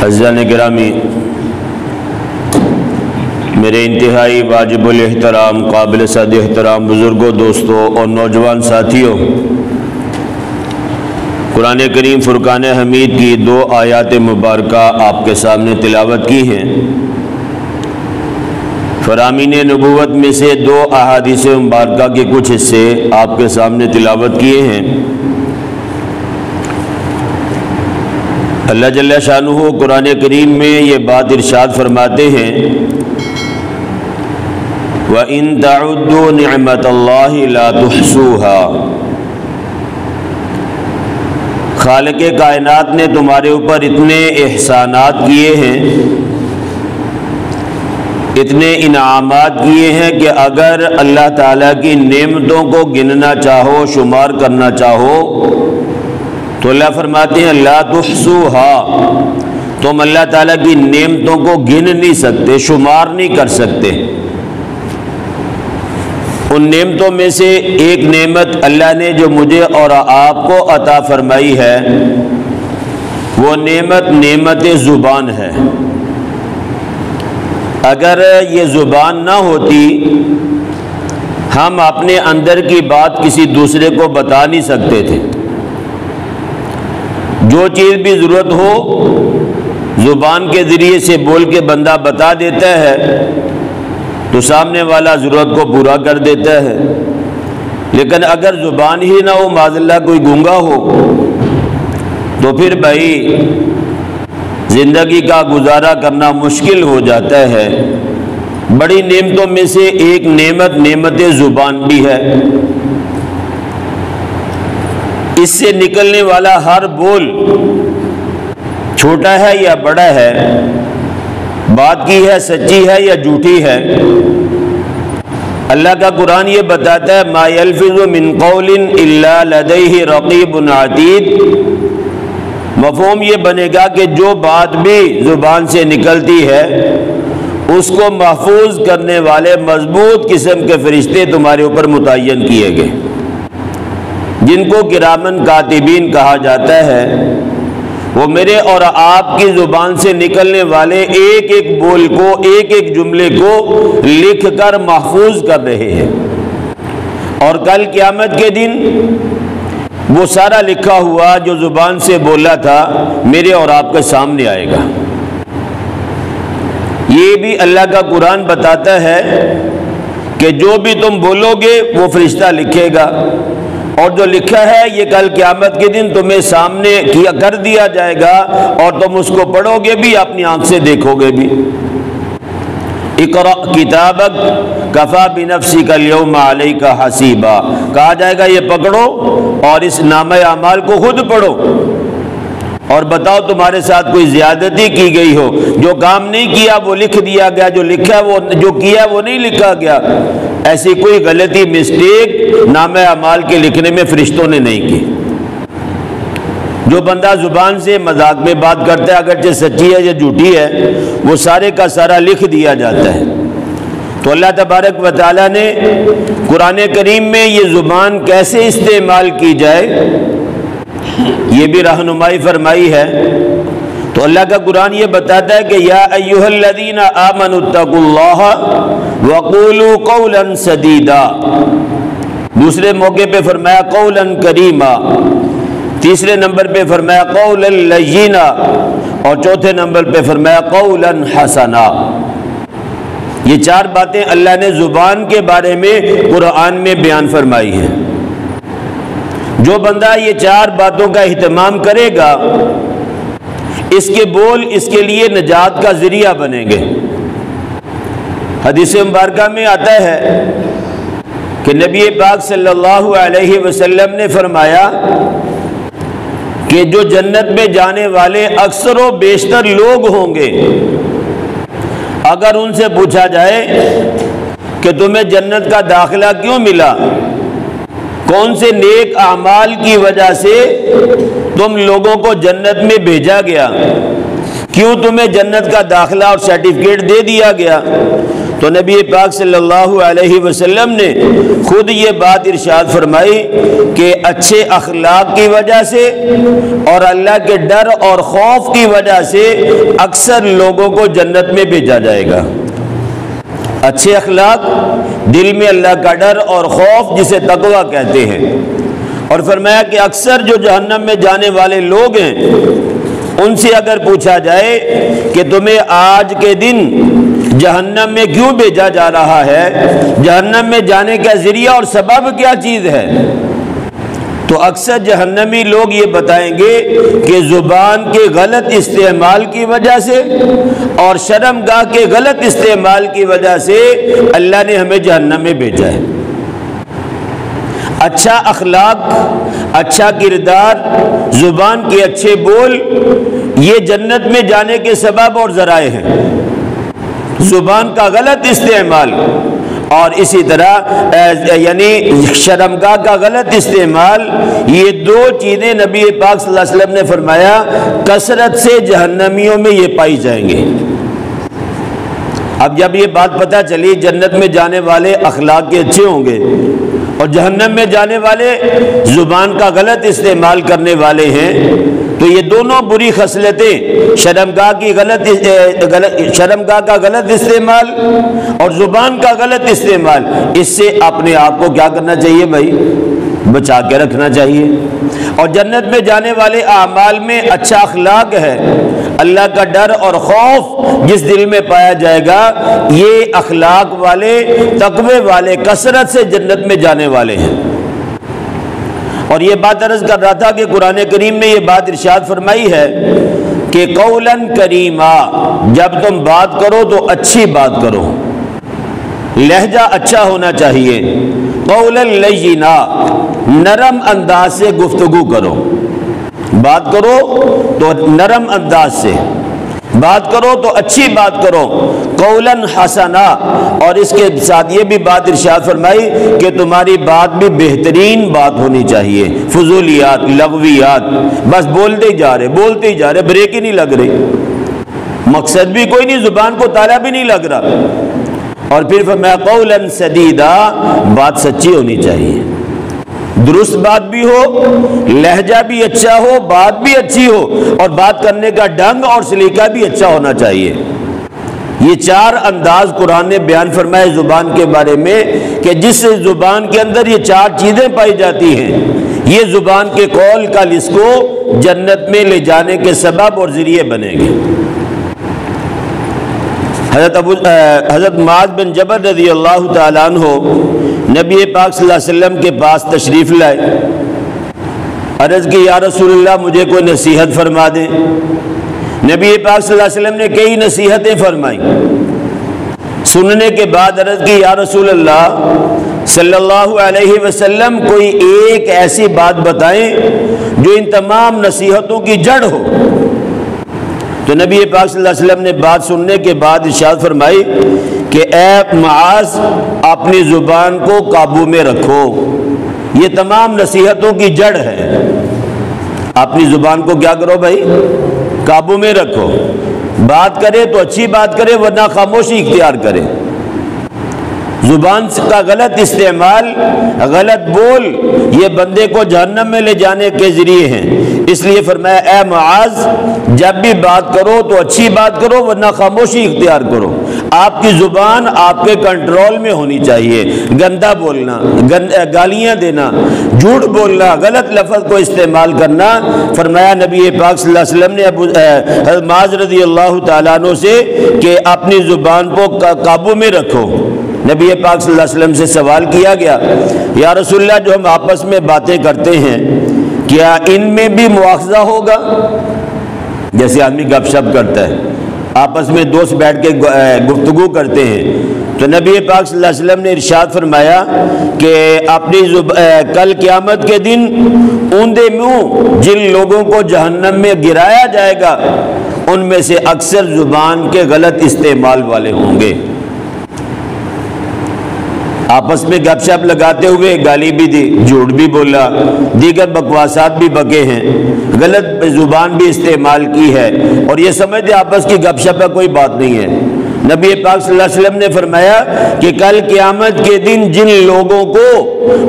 عزیزان گرامی، میرے انتہائی واجب الاحترام قابل صد احترام بزرگوں، دوستوں اور نوجوان ساتھیوں، قرآن کریم فرقان حمید کی 2 آیات مبارکہ آپ کے سامنے تلاوت کی ہیں۔ فرامین نبوت میں سے 2 احادیث مبارکہ کے کچھ حصے آپ کے سامنے تلاوت کیے ہیں۔ اللہ جل شانہ قرآن کریم میں یہ بات ارشاد فرماتے ہیں، وَإِن تَعُدُّوا نِعْمَةَ اللَّهِ لَا تُحْصُوهَا۔ خالق کائنات نے تمہارے اوپر اتنے احسانات کیے ہیں، اتنے انعامات کیے ہیں کہ اگر اللہ تعالیٰ کی نعمتوں کو گننا چاہو، شمار کرنا چاہو تو اللہ فرماتے ہیں لا تحصوها، تم اللہ تعالیٰ کی نعمتوں کو گن نہیں سکتے، شمار نہیں کر سکتے۔ ان نعمتوں میں سے ایک نعمت اللہ نے جو مجھے اور آپ کو عطا فرمائی ہے، وہ نعمت زبان ہے۔ اگر یہ زبان نہ ہوتی، ہم اپنے اندر کی بات کسی دوسرے کو بتا نہیں سکتے تھے۔ جو چیز بھی ضرورت ہو زبان کے ذریعے سے بول کے بندہ بتا دیتا ہے تو سامنے والا ضرورت کو پورا کر دیتا ہے۔ لیکن اگر زبان ہی نہ ہو، معاذ اللہ کوئی گونگا ہو، تو پھر بھائی زندگی کا گزارا کرنا مشکل ہو جاتا ہے۔ بڑی نعمتوں میں سے ایک نعمت زبان بھی ہے۔ اس سے نکلنے والا ہر بول چھوٹا ہے یا بڑا ہے، بات کی ہے سچی ہے یا جھوٹی ہے، اللہ کا قرآن یہ بتاتا ہے ما یلفظ من قول الا لدیہ رقیب عتید۔ مفہوم یہ بنے گا کہ جو بات بھی زبان سے نکلتی ہے اس کو محفوظ کرنے والے مضبوط قسم کے فرشتے تمہارے اوپر متعین کیے گئے، جن کو کرامن کاتبین کہا جاتا ہے۔ وہ میرے اور آپ کی زبان سے نکلنے والے ایک ایک بول کو، ایک ایک جملے کو لکھ کر محفوظ کر رہے ہیں، اور کل قیامت کے دن وہ سارا لکھا ہوا جو زبان سے بولا تھا میرے اور آپ کے سامنے آئے گا۔ یہ بھی اللہ کا قرآن بتاتا ہے کہ جو بھی تم بولو گے وہ فرشتہ لکھے گا، اور جو لکھا ہے یہ کل قیامت کے دن تمہیں سامنے کر دیا جائے گا، اور تم اس کو پڑھو گے بھی، اپنی آنکھ سے دیکھو گے بھی۔ اقرأ کتابک کفی بنفسک اليوم علیک حسیبا، کہا جائے گا یہ پکڑو اور اس نامہ اعمال کو خود پڑھو اور بتاؤ تمہارے ساتھ کوئی زیادتی کی گئی ہو۔ جو کام نہیں کیا وہ لکھ دیا گیا، جو لکھا وہ جو کیا وہ نہیں لکھا گیا۔ ایسی کوئی غلطی مسٹیک نامہ اعمال کے لکھنے میں فرشتوں نے نہیں کی۔ جو بندہ زبان سے مذاق میں بات کرتا ہے، اگرچہ سچی ہے یا جھوٹی ہے، وہ سارے کا سارا لکھ دیا جاتا ہے۔ تو اللہ تبارک و تعالیٰ نے قرآن کریم میں یہ زبان کیسے استعمال کی جائے یہ بھی رہنمائی فرمائی ہے۔ تو اللہ کا قرآن یہ بتاتا ہے کہ یا ایھا الذین آمنوا اتقوا اللہ وقولوا قولا سدیدا، دوسرے موقع پہ فرمایا قولا کریما، تیسرے نمبر پہ فرمایا قولا لینا، اور چوتھے نمبر پہ فرمایا قولا حسنا۔ یہ 4 باتیں اللہ نے زبان کے بارے میں قرآن میں بیان فرمائی ہیں۔ جو بندہ یہ 4 باتوں کا اہتمام کرے گا، اس کے بول اس کے لیے نجات کا ذریعہ بنیں گے۔ حدیث مبارکہ میں آتا ہے کہ نبی پاک صلی اللہ علیہ وسلم نے فرمایا کہ جو جنت میں جانے والے اکثر و بیشتر لوگ ہوں گے، اگر ان سے پوچھا جائے کہ تمہیں جنت کا داخلہ کیوں ملا، کون سے نیک اعمال کی وجہ سے تم لوگوں کو جنت میں بھیجا گیا، کیوں تمہیں جنت کا داخلہ اور سرٹیفکیٹ دے دیا گیا، تو تو نبی پاک صلی اللہ علیہ وسلم نے خود یہ بات ارشاد فرمائی کہ اچھے اخلاق کی وجہ سے اور اللہ کے ڈر اور خوف کی وجہ سے اکثر لوگوں کو جنت میں بھیجا جائے گا۔ اچھے اخلاق، دل میں اللہ کا ڈر اور خوف جسے تقویٰ کہتے ہیں، اور فرمایا کہ اکثر جو جہنم میں جانے والے لوگ ہیں ان سے اگر پوچھا جائے کہ تمہیں آج کے دن جہنم میں کیوں بھیجا جا رہا ہے، جہنم میں جانے کا ذریعہ اور سبب کیا چیز ہے، تو اکثر جہنمی لوگ یہ بتائیں گے کہ زبان کے غلط استعمال کی وجہ سے اور شرمگاہ کے غلط استعمال کی وجہ سے اللہ نے ہمیں جہنم میں بھیجا ہے۔ اچھا اخلاق، اچھا کردار، زبان کے اچھے بول، یہ جنت میں جانے کے سبب اور ذرائع ہیں۔ زبان کا غلط استعمال اور اسی طرح یعنی شرمگاہ کا غلط استعمال، یہ دو چیزیں نبی پاک صلی اللہ علیہ وسلم نے فرمایا کثرت سے جہنمیوں میں یہ پائی جائیں گے۔ اب جب یہ بات پتہ چلی جنت میں جانے والے اخلاق کے اچھے ہوں گے اور جہنم میں جانے والے زبان کا غلط استعمال کرنے والے ہیں، تو یہ دونوں بری خصلتیں، شرمگاہ کا غلط استعمال اور زبان کا غلط استعمال، اس سے اپنے آپ کو کیا کرنا چاہیے بھائی؟ بچا کے رکھنا چاہیے۔ اور جنت میں جانے والے اعمال میں اچھا اخلاق ہے، اللہ کا ڈر اور خوف جس دل میں پایا جائے گا، یہ اخلاق والے، تقوی والے کثرت سے جنت میں جانے والے ہیں۔ اور یہ بات عرض کر رہا تھا کہ قرآن کریم نے یہ بات ارشاد فرمائی ہے کہ قولاً کریما، جب تم بات کرو تو اچھی بات کرو، لہجہ اچھا ہونا چاہیے۔ قولاً لینا، نرم انداز سے گفتگو کرو، بات کرو تو نرم انداز سے بات کرو، تو اچھی بات کرو۔ قولاً حسنا، اور اس کے ساتھ یہ بھی بات ارشاد فرمائی کہ تمہاری بات بھی بہترین بات ہونی چاہیے، فضولیات، لغویات، بس بولتے ہی جا رہے، بریک ہی نہیں لگ رہی، مقصد بھی کوئی نہیں، زبان کو تالا بھی نہیں لگ رہا۔ اور پھر فرمایا قولاً سدیدا، بات سچی ہونی چاہیے، درست بات بھی ہو، لہجہ بھی اچھا ہو، بات بھی اچھی ہو، اور بات کرنے کا ڈھنگ اور سلیقہ بھی اچھا ہونا چاہیے۔ یہ چار انداز قرآن نے بیان فرمائے زبان کے بارے میں کہ جس زبان کے اندر یہ چار چیزیں پائی جاتی ہیں، یہ زبان کے قول کا اس کو جنت میں لے جانے کے سبب اور ذریعے بنے گے۔ حضرت معاذ بن جبل رضی اللہ تعالیٰ عنہ نبی پاک صلی اللہ علیہ وسلم کے پاس تشریف لائے، عرض کی یا رسول اللہ مجھے کوئی نصیحت فرما دیں۔ نبی پاک صلی اللہ علیہ وسلم نے کئی نصیحتیں فرمائیں، سننے کے بعد عرض کی یا رسول اللہ صلی اللہ علیہ وسلم کوئی ایک ایسی بات بتائیں جو ان تمام نصیحتوں کی جڑ ہو۔ تو نبی پاک صلی اللہ علیہ وسلم نے بات سننے کے بعد ارشاد فرمائی کہ اے معاذ اپنی زبان کو قابو میں رکھو، یہ تمام نصیحتوں کی جڑ ہے۔ اپنی زبان کو کیا کرو بھائی؟ قابو میں رکھو، بات کرے تو اچھی بات کرے ورنہ خاموشی اختیار کرے۔ زبان کا غلط استعمال، غلط بول، یہ بندے کو جہنم میں لے جانے کے ذریعے ہیں۔ اس لیے فرمایا اے معاذ جب بھی بات کرو تو اچھی بات کرو ورنہ خاموشی اختیار کرو۔ آپ کی زبان آپ کے کنٹرول میں ہونی چاہیے، گندا بولنا، گالیاں دینا، جھوٹ بولنا، غلط لفظ کو استعمال کرنا، فرمایا نبی پاک صلی اللہ علیہ وسلم نے حضرت معاذ رضی اللہ تعالیٰ عنہ سے کہ اپنی زبان کو قابو میں رکھو۔ نبی پاک صلی اللہ علیہ وسلم سے سوال کیا گیا یا رسول اللہ جو ہم آپس میں باتیں کرتے ہیں کیا ان میں بھی مواخذہ ہوگا؟ جیسے آدمی گپ شپ کرتا ہے، آپس میں دوست بیٹھ کے گفتگو کرتے ہیں، تو نبی پاک صلی اللہ علیہ وسلم نے ارشاد فرمایا کہ اپنی کل قیامت کے دن اوندے منہ جن لوگوں کو جہنم میں گرایا جائے گا ان میں سے اکثر زبان کے غلط استعمال والے ہوں گے۔ آپس میں گپ شپ لگاتے ہوئے گالی بھی دی، جھوٹ بھی بولا، دیگر بکواسات بھی بکے ہیں، غلط زبان بھی استعمال کی ہے، اور یہ سمجھتے آپس کی گپ شپ کا کوئی بات نہیں ہے، نبی پاک صلی اللہ علیہ وسلم نے فرمایا کہ کل قیامت کے دن جن لوگوں کو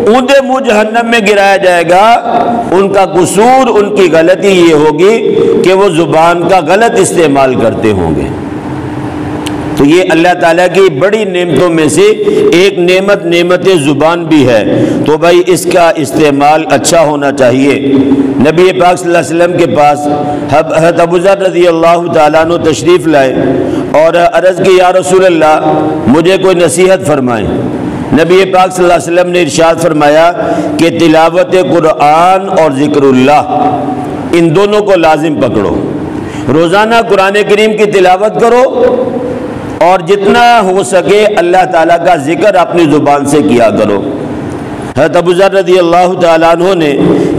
اوندا منہ جہنم میں گرایا جائے گا، ان کا قصور، ان کی غلطی یہ ہوگی کہ وہ زبان کا غلط استعمال کرتے ہوں گے۔ تو یہ اللہ تعالیٰ کی بڑی نعمتوں میں سے ایک نعمت زبان بھی ہے، تو بھائی اس کا استعمال اچھا ہونا چاہیے۔ نبی پاک صلی اللہ علیہ وسلم کے پاس حضرت ابو ذر رضی اللہ تعالیٰ عنہ تشریف لائے اور عرض کی یا رسول اللہ مجھے کوئی نصیحت فرمائیں۔ نبی پاک صلی اللہ علیہ وسلم نے ارشاد فرمایا کہ تلاوت قرآن اور ذکر اللہ ان دونوں کو لازم پکڑو، روزانہ قرآن کریم کی تلاوت کرو اور جتنا ہو سکے اللہ تعالیٰ کا ذکر اپنی زبان سے کیا کرو۔ حضرت ابو ذر رضی اللہ تعالیٰ عنہ نے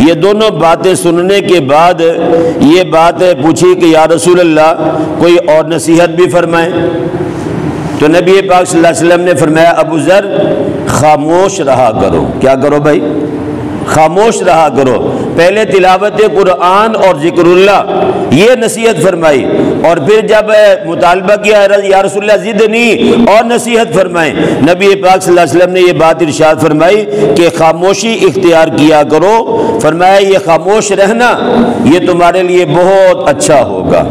یہ دونوں باتیں سننے کے بعد یہ بات پوچھی کہ یا رسول اللہ کوئی اور نصیحت بھی فرمائیں۔ تو نبی پاک صلی اللہ علیہ وسلم نے فرمایا ابو ذر خاموش رہا کرو۔ کیا کرو بھائی؟ خاموش رہا کرو۔ پہلے تلاوت قرآن اور ذکر اللہ یہ نصیحت فرمائی، اور پھر جب مطالبہ کیا یا رسول اللہ زدنی اور نصیحت فرمائیں، نبی پاک صلی اللہ علیہ وسلم نے یہ بات ارشاد فرمائی کہ خاموشی اختیار کیا کرو۔ فرمایا یہ خاموش رہنا یہ تمہارے لیے بہت اچھا ہوگا۔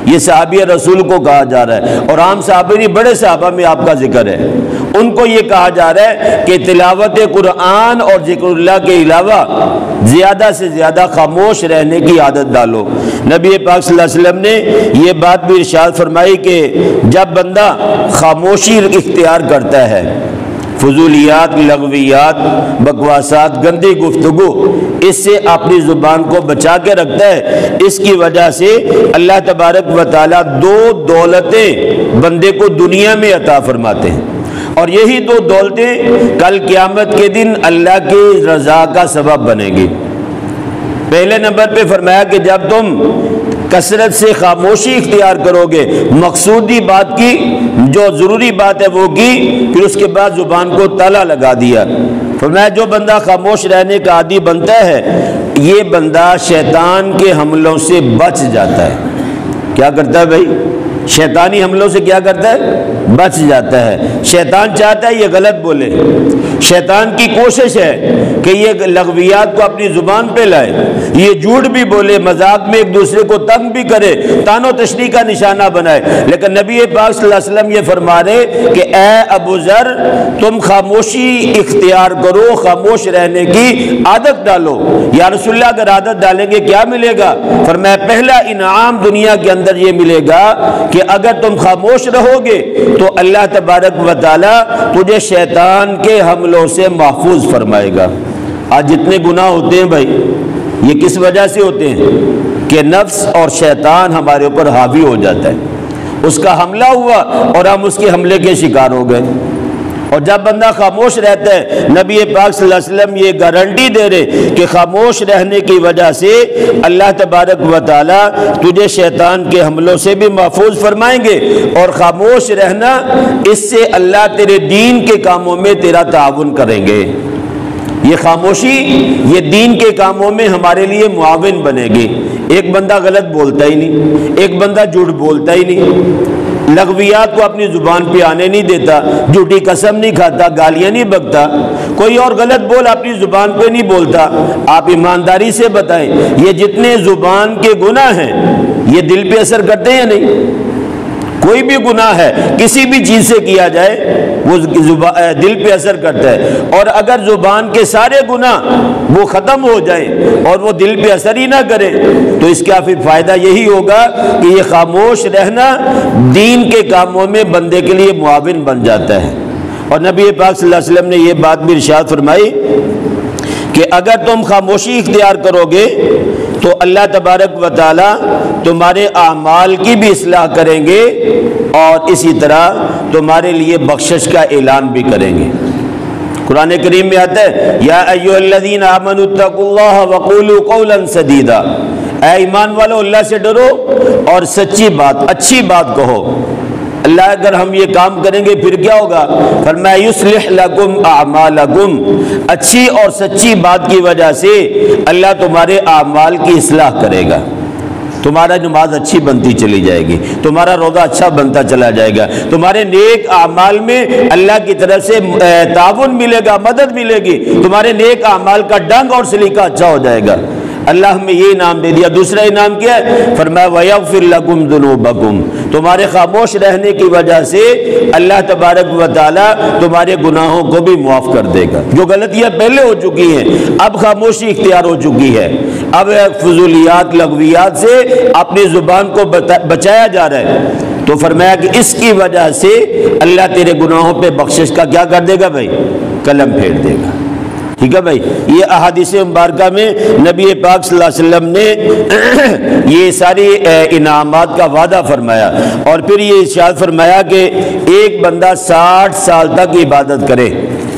یہ صحابی رسول کو کہا جا رہا ہے، اور عام صحابہ نہیں، بڑے صحابہ میں آپ کا ذکر ہے، ان کو یہ کہا جا رہا ہے کہ تلاوت قرآن اور ذکر اللہ کے علاوہ زیادہ سے زیادہ خاموش رہنے کی عادت ڈالو۔ نبی پاک صلی اللہ علیہ وسلم نے یہ بات بھی ارشاد فرمائی کہ جب بندہ خاموشی اختیار کرتا ہے، فضولیات، لغویات، بکواسات، گندی گفتگو، اس سے اپنی زبان کو بچا کے رکھتا ہے، اس کی وجہ سے اللہ تبارک و تعالیٰ دو دولتیں بندے کو دنیا میں عطا فرماتے ہیں، اور یہی دو دولتیں کل قیامت کے دن اللہ کی رضا کا سبب بنیں گی۔ پہلے نمبر پہ فرمایا کہ جب تم کثرت سے خاموشی اختیار کرو گے، مقصودی بات کی، جو ضروری بات ہے وہ کی، پھر اس کے بعد زبان کو تالا لگا دیا۔ فرمایا جو بندہ خاموش رہنے کا عادی بنتا ہے یہ بندہ شیطان کے حملوں سے بچ جاتا ہے۔ کیا کرتا ہے بھائی؟ شیطانی حملوں سے کیا کرتا ہے؟ بچ جاتا ہے۔ شیطان چاہتا ہے یہ غلط بولے، شیطان کی کوشش ہے کہ یہ لغویات کو اپنی زبان پہ لائے، یہ جھوٹ بھی بولے، مذاق میں ایک دوسرے کو تنگ بھی کرے، تان و تشریح کا نشانہ بنائے۔ لیکن نبی پاک صلی اللہ علیہ وسلم یہ فرما رہے کہ اے ابو ذر تم خاموشی اختیار کرو، خاموش رہنے کی عادت ڈالو۔ یا رسول اللہ اگر عادت ڈالیں گے کیا ملے گا؟ فرمایا پہلا انعام دنیا کے اندر یہ ملے گا کہ اگر تم خاموش رہو گے تو اللہ تبارک و تعالی تجھے شیطان کے حملوں سے محفوظ فرمائے گا۔ آج جتنے گناہ ہوتے ہیں بھائی یہ کس وجہ سے ہوتے ہیں کہ نفس اور شیطان ہمارے اوپر حاوی ہو جاتا ہے، اس کا حملہ ہوا اور ہم اس کے حملے کے شکار ہو گئے۔ اور جب بندہ خاموش رہتا ہے، نبی پاک صلی اللہ علیہ وسلم یہ گارنٹی دے رہے کہ خاموش رہنے کی وجہ سے اللہ تبارک و تعالی تجھے شیطان کے حملوں سے بھی محفوظ فرمائیں گے، اور خاموش رہنا اس سے اللہ تیرے دین کے کاموں میں تیرا تعاون کریں گے۔ یہ خاموشی یہ دین کے کاموں میں ہمارے لیے معاون بنے گی۔ ایک بندہ غلط بولتا ہی نہیں، ایک بندہ جھوٹ بولتا ہی نہیں، لغویات کو اپنی زبان پہ آنے نہیں دیتا، جھوٹی قسم نہیں کھاتا، گالیاں نہیں بکتا، کوئی اور غلط بول اپنی زبان پہ نہیں بولتا۔ آپ ایمانداری سے بتائیں یہ جتنے زبان کے گناہ ہیں یہ دل پہ اثر کرتے ہیں یا نہیں؟ کوئی بھی گناہ ہے کسی بھی چیز سے کیا جائے وہ دل پہ اثر کرتا ہے، اور اگر زبان کے سارے گناہ وہ ختم ہو جائیں اور وہ دل پہ اثر ہی نہ کریں تو اس کا پھر فائدہ یہی ہوگا کہ یہ خاموش رہنا دین کے کاموں میں بندے کے لیے معاون بن جاتا ہے۔ اور نبی پاک صلی اللہ علیہ وسلم نے یہ بات بھی ارشاد فرمائی کہ اگر تم خاموشی اختیار کرو گے تو اللہ تبارک و تعالی تمہارے اعمال کی بھی اصلاح کریں گے اور اسی طرح تمہارے لیے بخشش کا اعلان بھی کریں گے۔ قرآن کریم میں آتا ہے یا ایھا الذین آمنوا اتقوا اللہ وقولوا قولا سدیدا، اے ایمان والو اللہ سے ڈرو اور سچی بات، اچھی بات کہو۔ اللہ اگر ہم یہ کام کریں گے پھر کیا ہوگا؟ فرمایا یصلح لکم اعمالکم، اچھی اور سچی بات کی وجہ سے اللہ تمہارے اعمال کی اصلاح کرے گا۔ تو تمہارا نماز اچھی بنتی چلی جائے گی، تمہارا روزہ اچھا بنتا چلا جائے گا، تمہارے نیک اعمال میں اللہ کی طرف سے تعاون ملے گا، مدد ملے گی، تمہارے نیک اعمال کا ڈنگ اور سلیقہ اچھا ہو جائے گا۔ اللہ ہمیں یہ انعام دے دیا۔ دوسرا انعام کیا ہے؟ فرمایا وَيَغْفِرْ لَكُمْ ذُنُوبَكُمْ، تمہارے خاموش رہنے کی وجہ سے اللہ تبارک و تعالی تمہارے گناہوں کو بھی معاف کر دے گا۔ جو غلطیاں پہلے ہو چکی ہیں اب خاموشی اختیار ہو چکی ہے، اب فضولیات لغویات سے اپنی زبان کو بچایا جا رہا ہے، تو فرمایا کہ اس کی وجہ سے اللہ تیرے گناہوں پہ بخشش کا کیا کر دے گا بھائی؟ قلم پھیر دے گا۔ ٹھیک ہے بھائی، یہ احادیث مبارکہ میں نبی پاک صلی اللہ علیہ وسلم نے یہ ساری انعامات کا وعدہ فرمایا، اور پھر یہ ارشاد فرمایا کہ ایک بندہ 60 سال تک عبادت کرے۔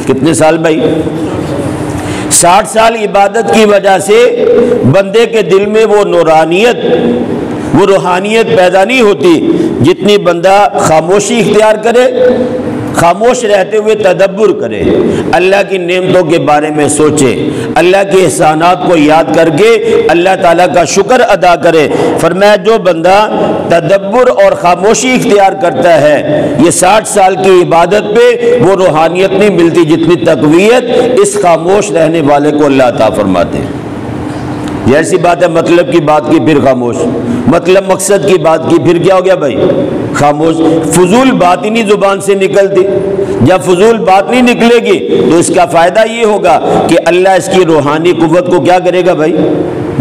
کتنے سال بھائی؟ 60 سال عبادت کی وجہ سے بندے کے دل میں وہ نورانیت، وہ روحانیت پیدا نہیں ہوتی جتنی بندہ خاموشی اختیار کرے، خاموش رہتے ہوئے تدبر کرے، اللہ کی نعمتوں کے بارے میں سوچے، اللہ کے احسانات کو یاد کر کے اللہ تعالیٰ کا شکر ادا کرے۔ فرمایا جو بندہ تدبر اور خاموشی اختیار کرتا ہے، یہ 60 سال کی عبادت پہ وہ روحانیت نہیں ملتی جتنی تقویت اس خاموش رہنے والے کو اللہ عطا فرماتے ہیں۔ جیسی بات ہے مطلب کی بات کی پھر خاموش، مطلب مقصد کی بات کی پھر کیا ہو گیا بھائی؟ خاموش۔ فضول بات ہی نہیں زبان سے نکلتی، جب فضول بات نہیں نکلے گی تو اس کا فائدہ یہ ہوگا کہ اللہ اس کی روحانی قوت کو کیا کرے گا بھائی؟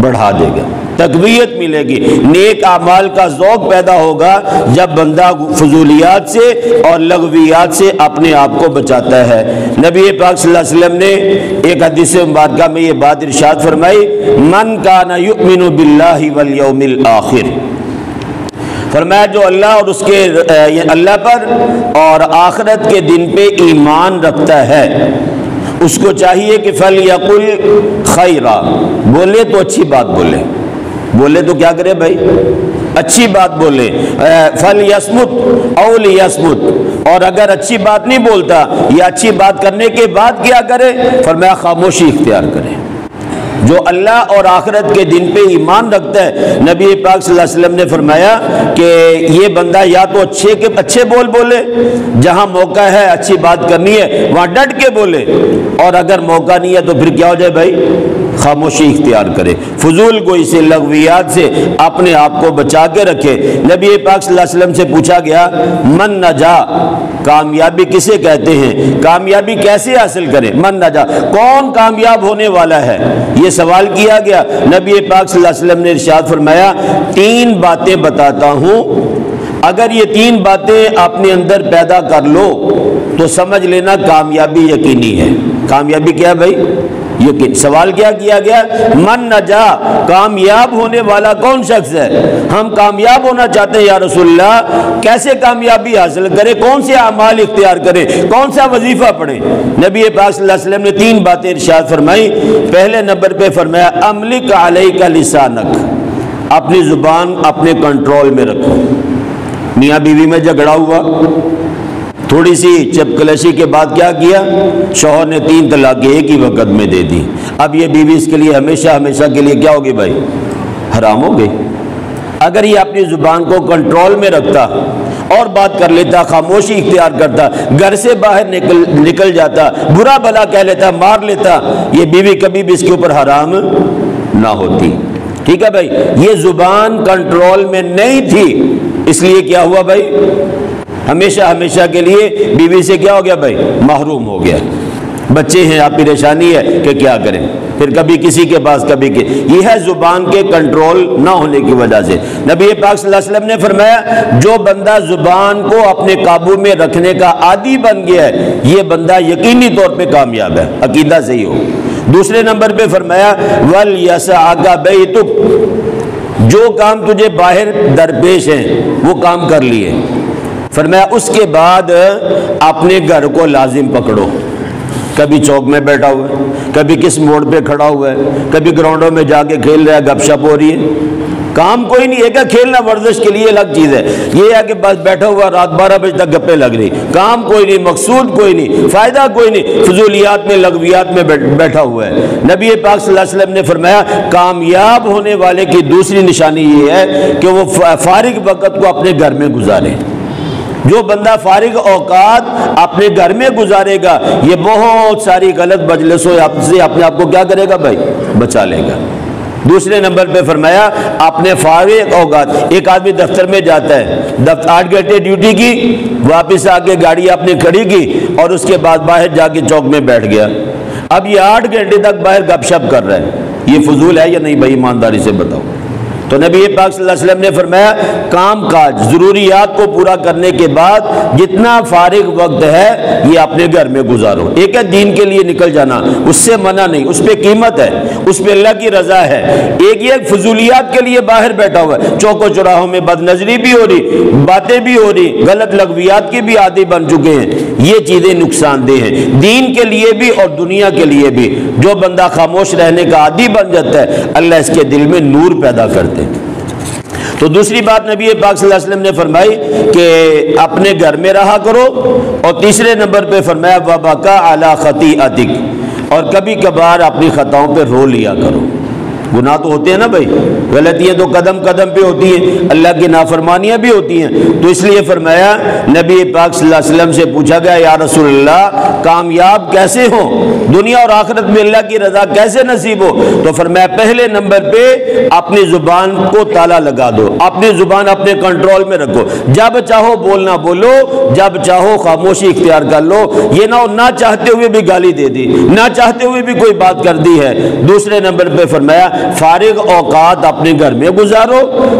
بڑھا دے گا، تقویت ملے گی، نیک اعمال کا ذوق پیدا ہوگا جب بندہ فضولیات سے اور لغویات سے اپنے آپ کو بچاتا ہے۔ نبی پاک صلی اللہ علیہ وسلم نے ایک حدیث مبارکہ میں یہ بات ارشاد فرمائی، من کان یؤمن باللہ والیوم الآخر، فرمایا جو اللہ اور اس کے اللہ پر اور آخرت کے دن پہ ایمان رکھتا ہے اس کو چاہیے کہ فلیقل خیرا، بولے تو اچھی بات بولے، بولے تو کیا کرے بھائی؟ اچھی بات بولے، فلیصمت او لیصمت، اور اگر اچھی بات نہیں بولتا یا اچھی بات کرنے کے بعد کیا کرے؟ فرمایا خاموشی اختیار کرے۔ جو اللہ اور آخرت کے دن پہ ایمان رکھتا ہے، نبی پاک صلی اللہ علیہ وسلم نے فرمایا کہ یہ بندہ یا تو اچھے بول بولے، جہاں موقع ہے اچھی بات کرنی ہے وہاں ڈٹ کے بولے، اور اگر موقع نہیں ہے تو پھر کیا ہو جائے بھائی؟ خاموشی اختیار کرے، فضول گوئی سے لغویات سے اپنے آپ کو بچا کے رکھے۔ نبی پاک صلی اللہ علیہ وسلم سے پوچھا گیا من نجا، کامیابی کسے کہتے ہیں؟ کامیابی کیسے حاصل کریں؟ من نجا، کون کامیاب ہونے والا ہے؟ یہ سوال کیا گیا۔ نبی پاک صلی اللہ علیہ وسلم نے ارشاد فرمایا 3 باتیں بتاتا ہوں، اگر یہ 3 باتیں اپنے اندر پیدا کر لو تو سمجھ لینا کامیابی یقینی ہے۔ کامیابی کیا بھائی؟ یقین۔ سوال کیا کیا گیا؟ من نجا، کامیاب ہونے والا کون شخص ہے؟ ہم کامیاب ہونا چاہتے ہیں یا رسول اللہ، کیسے کامیابی حاصل کریں؟ کون سے اعمال اختیار کریں؟ کون سا وظیفہ پڑھیں؟ نبی پاک صلی اللہ علیہ وسلم نے 3 باتیں ارشاد فرمائی۔ پہلے نمبر پہ فرمایا املک علیک لسانک، اپنی زبان اپنے کنٹرول میں رکھو۔ میاں بیوی میں جھگڑا ہوا، تھوڑی سی چپکلشی کے بعد کیا کیا؟ شوہر نے 3 طلاقیں ایک ہی وقت میں دے دی۔ اب یہ بیوی اس کے لیے ہمیشہ ہمیشہ کے لیے کیا ہوگی بھائی؟ حرام ہو گئی۔ اگر یہ اپنی زبان کو کنٹرول میں رکھتا اور بات کر لیتا، خاموشی اختیار کرتا، گھر سے باہر نکل جاتا، برا بھلا کہہ لیتا، مار لیتا، یہ بیوی کبھی بھی اس کے اوپر حرام نہ ہوتی۔ ٹھیک ہے بھائی، یہ زبان کنٹرول میں نہیں تھی، اس لیے کیا ہوا بھائی؟ ہمیشہ ہمیشہ کے لیے بیوی سے کیا ہو گیا بھائی؟ محروم ہو گیا۔ بچے ہیں، آپ پریشانی ہے کہ کیا کریں، پھر کبھی کسی کے پاس کبھی یہ ہے زبان کے کنٹرول نہ ہونے کی وجہ سے۔ نبی پاک صلی اللہ علیہ وسلم نے فرمایا جو بندہ زبان کو اپنے قابو میں رکھنے کا عادی بن گیا ہے یہ بندہ یقینی طور پہ کامیاب ہے، عقیدہ صحیح ہو۔ دوسرے نمبر پہ فرمایا وَلْيَسْعَكَ بَيْتُكَ، جو کام تجھے باہر درپیش ہیں وہ کام کر لیے۔ فرمایا اس کے بعد اپنے گھر کو لازم پکڑو، کبھی چوک میں بیٹھا ہوا ہے، کبھی کس موڑ پہ کھڑا ہوا ہے، کبھی گراؤنڈوں میں جا کے کھیل رہا ہے، گپ شپ ہو رہی ہے، کام کوئی نہیں ہے، کھیلنا ورزش کے لیے الگ چیز ہے، یہ ہے کہ بس بیٹھا ہوا رات 12 بجے تک گپے لگ رہی، کام کوئی نہیں، مقصود کوئی نہیں، فائدہ کوئی نہیں، فضولیات میں لغویات میں بیٹھا ہوا ہے۔ نبی پاک صلی اللہ علیہ وسلم نے فرمایا کامیاب ہونے والے کی دوسری نشانی یہ ہے کہ وہ فارغ وقت کو اپنے گھر میں گزارے۔ جو بندہ فارغ اوقات اپنے گھر میں گزارے گا یہ بہت ساری غلط مجلسوں سے اپنے آپ کو کیا کرے گا بھائی؟ بچا لے گا۔ دوسرے نمبر پہ فرمایا اپنے فارغ اوقات، ایک آدمی دفتر میں جاتا ہے، 8 گھنٹے ڈیوٹی کی، واپس آ کے گاڑی آپ نے کھڑی کی اور اس کے بعد باہر جا کے چوک میں بیٹھ گیا، اب یہ 8 گھنٹے تک باہر گپ شپ کر رہا ہے، یہ فضول ہے یا نہیں بھائی؟ ایمانداری سے بتاؤ۔ تو نبی پاک صلی اللہ علیہ وسلم نے فرمایا کام کاج ضروریات کو پورا کرنے کے بعد جتنا فارغ وقت ہے یہ اپنے گھر میں گزارو۔ ایک ہے دین کے لیے نکل جانا، اس سے منع نہیں، اس پہ قیمت ہے، اس پہ اللہ کی رضا ہے۔ ایک یہ فضولیات کے لیے باہر بیٹھا ہوا ہے، چوک و چوراہوں میں بد نظری بھی ہو رہی، باتیں بھی ہو رہی، غلط لغویات کی بھی عادی بن چکے ہیں، یہ چیزیں نقصان دہ ہیں دین کے لیے بھی اور دنیا کے لیے بھی۔ جو بندہ خاموش رہنے کا عادی بن جاتا ہے اللہ اس کے دل میں نور پیدا کرتے۔ تو دوسری بات نبی پاک صلی اللہ علیہ وسلم نے فرمائی کہ اپنے گھر میں رہا کرو، اور تیسرے نمبر پہ فرمایا وَبَكَى عَلَى خَطِيئَتِكَ، اور کبھی کبھار اپنی خطاؤں پہ رو لیا کرو۔ گناہ تو ہوتے ہیں نا بھائی، غلطیاں تو قدم قدم پہ ہوتی ہیں، اللہ کی نافرمانیاں بھی ہوتی ہیں، تو اس لیے فرمایا نبی پاک صلی اللہ علیہ وسلم سے پوچھا گیا یا رسول اللہ کامیاب کیسے ہوں، دنیا اور آخرت میں اللہ کی رضا کیسے نصیب ہو؟ تو فرمایا پہلے نمبر پہ اپنی زبان کو تالا لگا دو، اپنی زبان اپنے کنٹرول میں رکھو، جب چاہو بولنا بولو، جب چاہو خاموشی اختیار کر لو، یہ نہ چاہتے ہوئے بھی گالی دے دی، نہ چاہتے ہوئے بھی کوئی بات کر دی ہے۔ دوسرے نمبر پہ فرمایا فارغ اوقات اپنے گھر میں گزارو،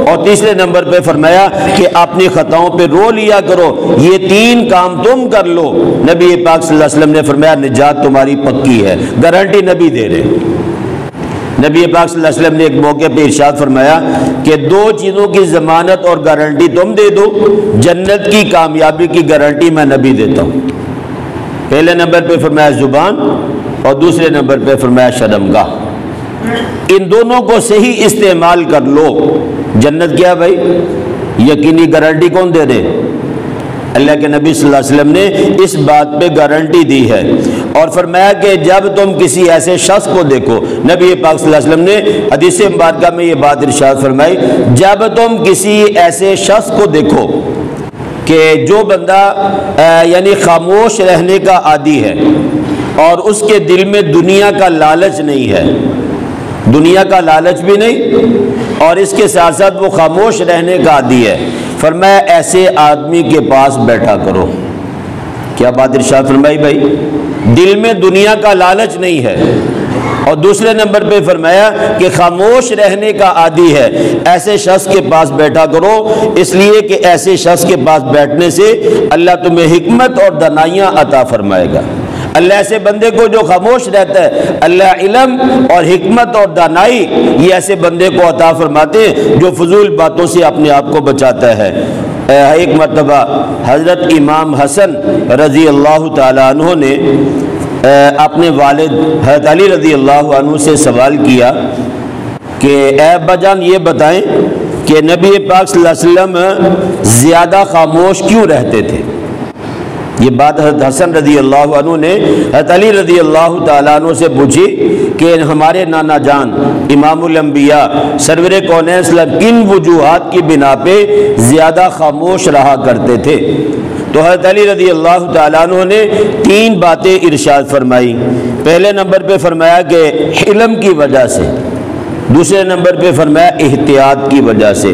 اور تیسرے نمبر پہ فرمایا کہ اپنی خطاؤں پہ رو لیا کرو۔ یہ 3 کام تم کر لو، نبی پاک صلی اللہ علیہ وسلم نے فرمایا نجات تمہاری پکی ہے، گارنٹی نبی دے رہے۔ نبی پاک صلی اللہ علیہ وسلم نے ایک موقع پہ ارشاد فرمایا کہ 2 چیزوں کی ضمانت اور گارنٹی تم دے دو، جنت کی کامیابی کی گارنٹی میں نبی دیتا ہوں۔ پہلے نمبر پہ فرمایا زبان، اور دوسرے نمبر پہ فرمایا شرمگاہ، ان دونوں کو صحیح استعمال کر لو، جنت کیا بھائی؟ یقینی گارنٹی کون دے رہے؟ اللہ کے نبی صلی اللہ علیہ وسلم نے اس بات پہ گارنٹی دی ہے، اور فرمایا کہ جب تم کسی ایسے شخص کو دیکھو، نبی پاک صلی اللہ علیہ وسلم نے حدیث مبارکہ میں یہ بات ارشاد فرمائی، جب تم کسی ایسے شخص کو دیکھو کہ جو بندہ یعنی خاموش رہنے کا عادی ہے اور اس کے دل میں دنیا کا لالچ نہیں ہے، دنیا کا لالچ بھی نہیں، اور اس کے ساتھ ساتھ وہ خاموش رہنے کا عادی ہے، فرمایا ایسے آدمی کے پاس بیٹھا کرو۔ کیا بات ارشاد فرمائی بھائی؟ دل میں دنیا کا لالچ نہیں ہے، اور دوسرے نمبر پہ فرمایا کہ خاموش رہنے کا عادی ہے، ایسے شخص کے پاس بیٹھا کرو، اس لیے کہ ایسے شخص کے پاس بیٹھنے سے اللہ تمہیں حکمت اور دانائیاں عطا فرمائے گا۔ اللہ ایسے بندے کو جو خاموش رہتا ہے اللہ علم اور حکمت اور دانائی یہ ایسے بندے کو عطا فرماتے ہیں جو فضول باتوں سے اپنے آپ کو بچاتا ہے۔ ایک مرتبہ حضرت امام حسن رضی اللہ تعالیٰ عنہ نے اپنے والد حضرت علی رضی اللہ عنہ سے سوال کیا کہ اے ابا جان یہ بتائیں کہ نبی پاک صلی اللہ علیہ وسلم زیادہ خاموش کیوں رہتے تھے؟ یہ بات حضرت حسن رضی اللہ عنہ نے حضرت علی رضی اللہ تعالیٰ عنہ سے پوچھی کہ ہمارے نانا جان امام الانبیاء سرور کونین صلی اللہ علیہ وسلم کن وجوہات کی بنا پہ زیادہ خاموش رہا کرتے تھے؟ تو حضرت علی رضی اللہ تعالیٰ عنہ نے 3 باتیں ارشاد فرمائی۔ پہلے نمبر پہ فرمایا کہ علم کی وجہ سے، دوسرے نمبر پہ فرمایا احتیاط کی وجہ سے،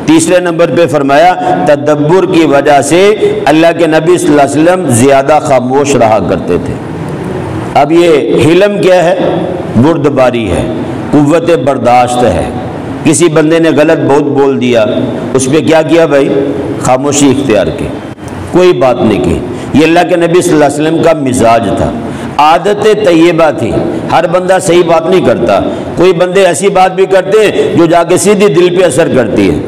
تیسرے نمبر پہ فرمایا تدبر کی وجہ سے اللہ کے نبی صلی اللہ علیہ وسلم زیادہ خاموش رہا کرتے تھے۔ اب یہ علم کیا ہے؟ بردباری ہے، قوت برداشت ہے۔ کسی بندے نے غلط بہت بول دیا، اس پہ کیا کیا بھائی؟ خاموشی اختیار کی، کوئی بات نہیں کی۔ یہ اللہ کے نبی صلی اللہ علیہ وسلم کا مزاج تھا، عادت طیبہ تھی۔ ہر بندہ صحیح بات نہیں کرتا، کوئی بندے ایسی بات بھی کرتے ہیں جو جا کے سیدھی دل پہ اثر کرتی ہے،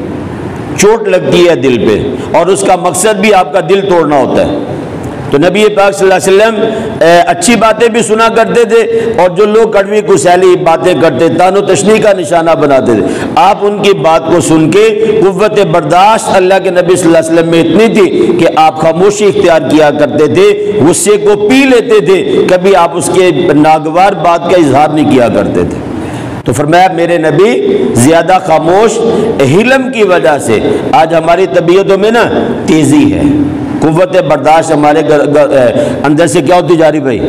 چوٹ لگتی ہے دل پہ، اور اس کا مقصد بھی آپ کا دل توڑنا ہوتا ہے۔ تو نبی پاک صلی اللہ علیہ وسلم اچھی باتیں بھی سنا کرتے تھے، اور جو لوگ کڑوی کسیلی باتیں کرتے تان و تشنیع کا نشانہ بناتے تھے، آپ ان کی بات کو سن کے قوت برداشت اللہ کے نبی صلی اللہ علیہ وسلم میں اتنی تھی کہ آپ خاموشی اختیار کیا کرتے تھے، غصے کو پی لیتے تھے، کبھی آپ اس کے ناگوار بات کا اظہار نہیں کیا کرتے تھے۔ تو فرمایا میرے نبی زیادہ خاموش حلم کی وجہ سے، آج ہماری طبیعتوں میں نا تیزی ہے، قوت برداشت ہمارے اندر سے کیا ہوتی جا رہی بھائی؟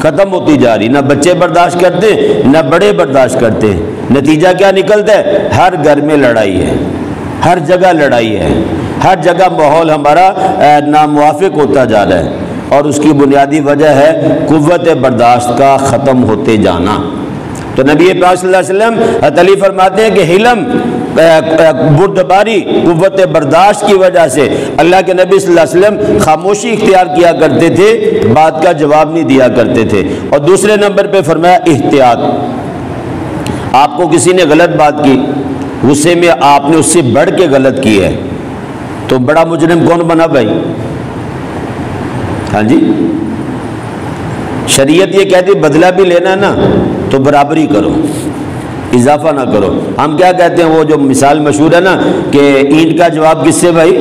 ختم ہوتی جا رہی۔ نہ بچے برداشت کرتے ہیں، نہ بڑے برداشت کرتے ہیں۔ نتیجہ کیا نکلتا ہے؟ ہر گھر میں لڑائی ہے، ہر جگہ لڑائی ہے، ہر جگہ ماحول ہمارا ناموافق ہوتا جا رہا ہے، اور اس کی بنیادی وجہ ہے قوت برداشت کا ختم ہوتے جانا۔ تو نبی پاک صلی اللہ علیہ وسلم حضرت علی فرماتے ہیں کہ حلم، بردباری، قوت برداشت کی وجہ سے اللہ کے نبی صلی اللہ علیہ وسلم خاموشی اختیار کیا کرتے تھے، بات کا جواب نہیں دیا کرتے تھے۔ اور دوسرے نمبر پہ فرمایا احتیاط۔ آپ کو کسی نے غلط بات کی، غصے میں آپ نے اس سے بڑھ کے غلط کی ہے، تو بڑا مجرم کون بنا بھائی؟ ہاں جی، شریعت یہ کہتی بدلہ بھی لینا ہے نا تو برابری کرو، اضافہ نہ کرو۔ ہم کیا کہتے ہیں، وہ جو مثال مشہور ہے نا کہ اینٹ کا جواب کس سے بھائی؟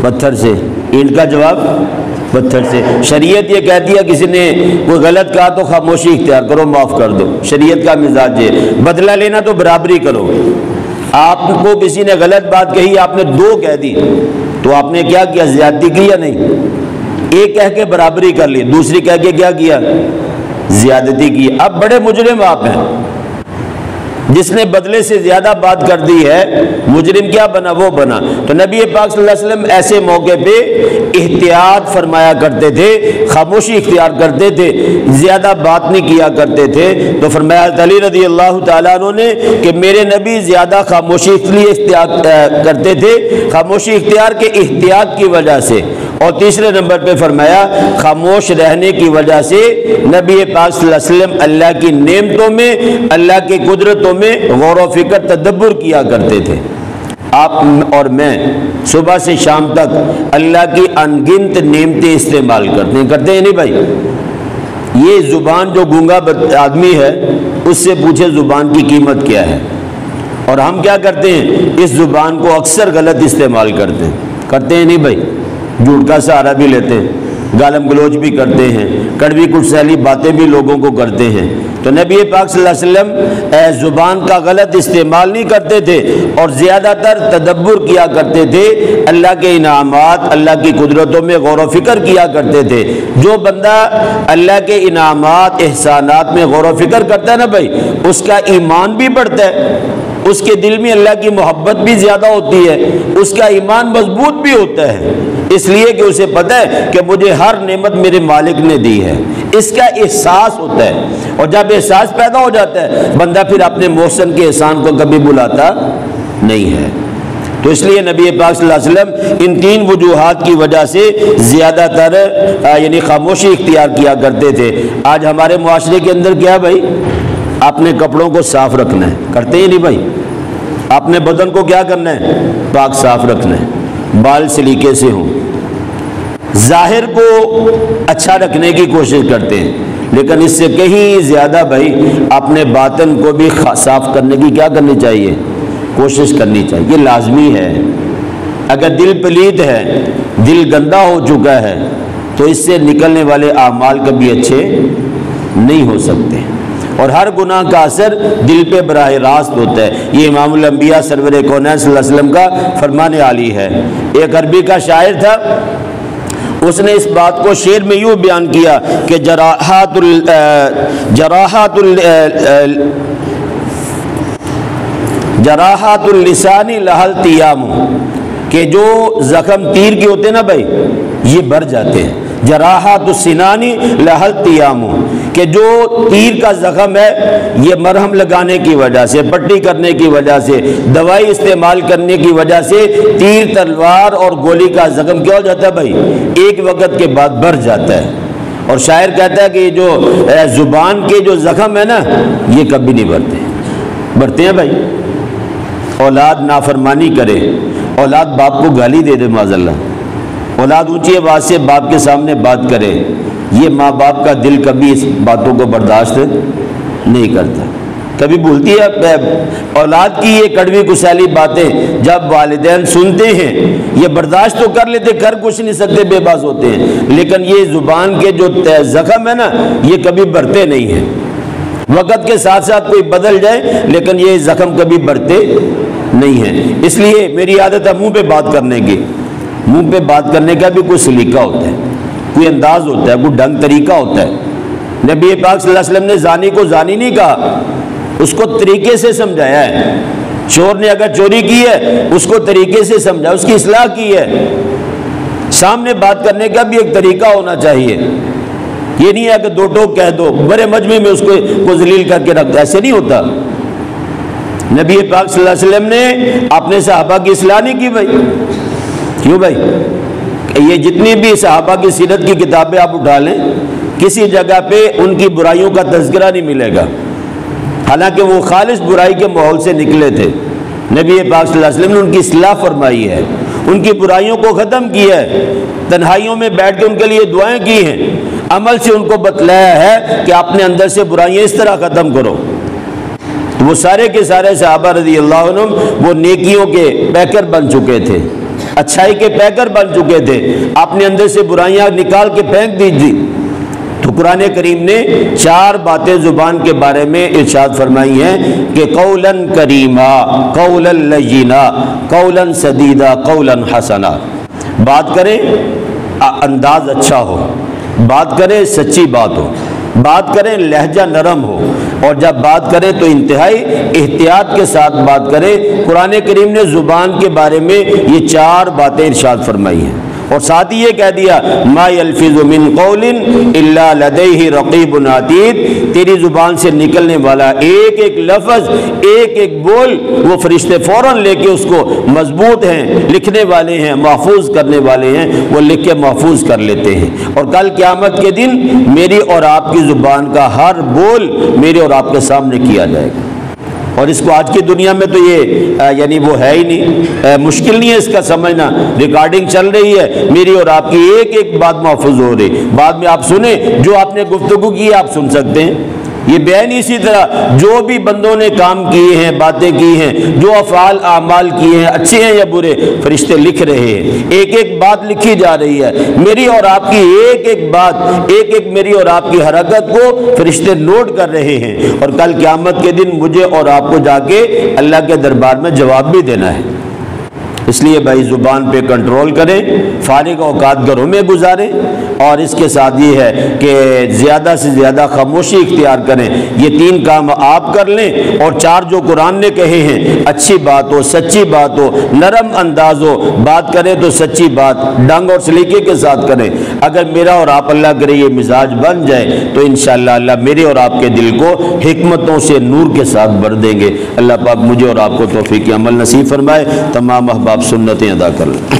پتھر سے۔ اینٹ کا جواب پتھر سے۔ شریعت یہ کہتی ہے کسی نے کوئی غلط کہا تو خاموشی اختیار کرو، معاف کر دو۔ شریعت کا مزاج ہے بدلہ لینا تو برابری کرو۔ آپ کو کسی نے غلط بات کہی، آپ نے دو کہہ دی، تو آپ نے کیا کیا؟ زیادتی کی یا نہیں؟ ایک کہہ کے برابری کر لی، دوسری کہہ کے کیا کیا؟ زیادتی کی۔ اب بڑے مجرم آپ ہیں، جس نے بدلے سے زیادہ بات کر دی ہے، مجرم کیا بنا؟ وہ بنا۔ تو نبی پاک صلی اللہ علیہ وسلم ایسے موقع پہ احتیاط فرمایا کرتے تھے، خاموشی اختیار کرتے تھے، زیادہ بات نہیں کیا کرتے تھے۔ تو فرمایا علی رضی اللہ تعالیٰ عنہ نے کہ میرے نبی زیادہ خاموشی اس لیے اختیار کرتے تھے، خاموشی اختیار کے احتیاط کی وجہ سے۔ اور تیسرے نمبر پہ فرمایا خاموش رہنے کی وجہ سے نبی پاک صلی اللہ علیہ وسلم اللہ کی نعمتوں میں، اللہ کی قدرتوں میں غور و فکر تدبر کیا کرتے تھے۔ آپ اور میں صبح سے شام تک اللہ کی انگنت نعمتیں استعمال کرتے ہیں نہیں بھائی؟ یہ زبان جو گونگا آدمی ہے، اس سے پوچھے زبان کی قیمت کیا ہے، اور ہم کیا کرتے ہیں؟ اس زبان کو اکثر غلط استعمال کرتے ہیں نہیں بھائی؟ جھوٹ کا سہارا بھی لیتے ہیں، گالم گلوچ بھی کرتے ہیں، کڑوی کڑسیلی باتیں بھی لوگوں کو کرتے ہیں۔ تو نبی پاک صلی اللہ علیہ وسلم زبان کا غلط استعمال نہیں کرتے تھے، اور زیادہ تر تدبر کیا کرتے تھے، اللہ کے انعامات، اللہ کی قدرتوں میں غور و فکر کیا کرتے تھے۔ جو بندہ اللہ کے انعامات، احسانات میں غور و فکر کرتا ہے نا بھائی، اس کا ایمان بھی بڑھتا ہے، اس کے دل میں اللہ کی محبت بھی زیادہ ہوتی ہے، اس کا ایمان مضبوط بھی ہوتا ہے، اس لیے کہ اسے پتہ ہے کہ مجھے ہر نعمت میرے مالک نے دی ہے، اس کا احساس ہوتا ہے۔ اور جب احساس پیدا ہو جاتا ہے، بندہ پھر اپنے محسن کے احسان کو کبھی بھلاتا نہیں ہے۔ تو اس لیے نبی پاک صلی اللہ علیہ وسلم ان تین وجوہات کی وجہ سے زیادہ تر یعنی خاموشی اختیار کیا کرتے تھے۔ آج ہمارے معاشرے کے اندر کیا بھائی؟ اپنے کپڑوں کو صاف رکھنا ہے، کرتے ہی نہیں بھائی؟ اپنے بدن کو کیا کرنا ہے؟ پاک صاف رکھنا ہے، بال سلیقے سے ہوں، ظاہر کو اچھا رکھنے کی کوشش کرتے ہیں، لیکن اس سے کہیں زیادہ بھائی اپنے باطن کو بھی صاف کرنے کی کیا کرنی چاہیے؟ کوشش کرنی چاہیے۔ یہ لازمی ہے۔ اگر دل پلید ہے، دل گندا ہو چکا ہے، تو اس سے نکلنے والے اعمال کبھی اچھے نہیں ہو سکتے، اور ہر گناہ کا اثر دل پہ براہ راست ہوتا ہے۔ یہ امام الانبیاء سرور کونین صلی اللہ علیہ وسلم کا فرمان عالی ہے۔ ایک عربی کا شاعر تھا، اس نے اس بات کو شعر میں یوں بیان کیا کہ جراحات اللسانی لہل تیام، کہ جو زخم تیر کے ہوتے ہیں نا بھائی، یہ بھر جاتے ہیں۔ جراحات السنانی لہل تیام، کہ جو تیر کا زخم ہے، یہ مرہم لگانے کی وجہ سے، پٹی کرنے کی وجہ سے، دوائی استعمال کرنے کی وجہ سے تیر، تلوار اور گولی کا زخم کیا ہو جاتا ہے بھائی؟ ایک وقت کے بعد بھر جاتا ہے۔ اور شاعر کہتا ہے کہ یہ جو زبان کے جو زخم ہے نا، یہ کبھی نہیں بھرتے ہیں بھائی۔ اولاد نافرمانی کرے، اولاد باپ کو گالی دے دے معاذ اللہ، اولاد اونچی آواز سے باپ کے سامنے بات کرے، یہ ماں باپ کا دل کبھی اس باتوں کو برداشت نہیں کرتا۔ کبھی بھولتی ہے اولاد کی یہ کڑوی کسیلی باتیں جب والدین سنتے ہیں، یہ برداشت تو کر لیتے، کر کچھ نہیں سکتے، بے بس ہوتے ہیں، لیکن یہ زبان کے جو زخم ہے نا یہ کبھی بھرتے نہیں ہیں۔ وقت کے ساتھ ساتھ کوئی بدل جائے لیکن یہ زخم کبھی بھرتے نہیں ہیں۔ اس لیے میری عادت ہے منہ پہ بات کرنے کی، منہ پہ بات کرنے کا بھی کوئی سلیقہ ہوتا ہے، کوئی انداز ہوتا ہے، کوئی ڈھنگ طریقہ ہوتا ہے۔ نبی پاک صلی اللہ علیہ وسلم نے زانی کو زانی نہیں کہا، اس کو طریقے سے سمجھایا ہے۔ چور نے اگر چوری کی ہے اس کو طریقے سے سمجھا، اس کی اصلاح کی ہے۔ سامنے بات کرنے کا بھی ایک طریقہ ہونا چاہیے، یہ نہیں ہے کہ دو ٹوک کہہ دو، بڑے مجمع میں اس کو ذلیل کر کے رکھتا، ایسے نہیں ہوتا۔ نبی پاک صلی اللہ علیہ وسلم نے اپنے صحابہ کی اصلاح نہیں کی بھائی، کیوں بھائی؟ یہ جتنی بھی صحابہ کی سیرت کی کتابیں آپ اٹھا لیں، کسی جگہ پہ ان کی برائیوں کا تذکرہ نہیں ملے گا، حالانکہ وہ خالص برائی کے ماحول سے نکلے تھے۔ نبی پاک صلی اللہ علیہ وسلم نے ان کی اصلاح فرمائی ہے، ان کی برائیوں کو ختم کیا ہے، تنہائیوں میں بیٹھ کے ان کے لیے دعائیں کی ہیں، عمل سے ان کو بتلایا ہے کہ اپنے اندر سے برائیاں اس طرح ختم کرو۔ تو وہ سارے کے سارے صحابہ رضی اللہ عنہم وہ نیکیوں کے پیکر بن چکے تھے، اچھائی کے پیکر بن چکے تھے، اپنے اندر سے برائیاں نکال کے پھینک دی تھی۔ تو قرآن کریم نے 4 باتیں زبان کے بارے میں ارشاد فرمائی ہیں کہ قولا کریما، قولا لینا، قولا سدیدا، قولا حسنا۔ بات کریں انداز اچھا ہو، بات کریں سچی بات ہو، بات کریں لہجہ نرم ہو، اور جب بات کریں تو انتہائی احتیاط کے ساتھ بات کریں۔ قرآن کریم نے زبان کے بارے میں یہ 4 باتیں ارشاد فرمائی ہیں، اور ساتھ ہی یہ کہہ دیا ما یلفظ من قول الا لدیہ رقیب عتید، تیری زبان سے نکلنے والا ایک ایک لفظ، ایک ایک بول، وہ فرشتے فوراً لے کے اس کو مضبوط ہیں، لکھنے والے ہیں، محفوظ کرنے والے ہیں، وہ لکھ کے محفوظ کر لیتے ہیں۔ اور کل قیامت کے دن میری اور آپ کی زبان کا ہر بول میرے اور آپ کے سامنے کیا جائے گا، اور اس کو آج کی دنیا میں تو یہ یعنی وہ ہے ہی نہیں، مشکل نہیں ہے اس کا سمجھنا۔ ریکارڈنگ چل رہی ہے، میری اور آپ کی ایک ایک بات محفوظ ہو رہی، بعد میں آپ سنیں، جو آپ نے گفتگو کی ہے آپ سن سکتے ہیں۔ یہ بیان اسی طرح جو بھی بندوں نے کام کیے ہیں، باتیں کی ہیں، جو افعال اعمال کیے ہیں، اچھے ہیں یا برے، فرشتے لکھ رہے ہیں، ایک ایک بات لکھی جا رہی ہے، میری اور آپ کی ایک ایک بات، ایک ایک میری اور آپ کی حرکت کو فرشتے نوٹ کر رہے ہیں، اور کل قیامت کے دن مجھے اور آپ کو جا کے اللہ کے دربار میں جواب بھی دینا ہے۔ اس لیے بھائی زبان پہ کنٹرول کریں، فارغ اوقات گھروں میں گزاریں، اور اس کے ساتھ یہ ہے کہ زیادہ سے زیادہ خاموشی اختیار کریں۔ یہ 3 کام آپ کر لیں، اور 4 جو قرآن نے کہے ہیں، اچھی بات ہو، سچی بات ہو، نرم انداز ہو، بات کریں تو سچی بات ڈنگ اور سلیقے کے ساتھ کریں۔ اگر میرا اور آپ اللہ کرے یہ مزاج بن جائے تو انشاءاللہ اللہ میرے اور آپ کے دل کو حکمتوں سے نور کے ساتھ بھر دیں گے۔ اللہ پاک مجھے اور آپ کو توفیق عمل نصیب فرمائے، تمام احباب سنتیں ادا کر لیں۔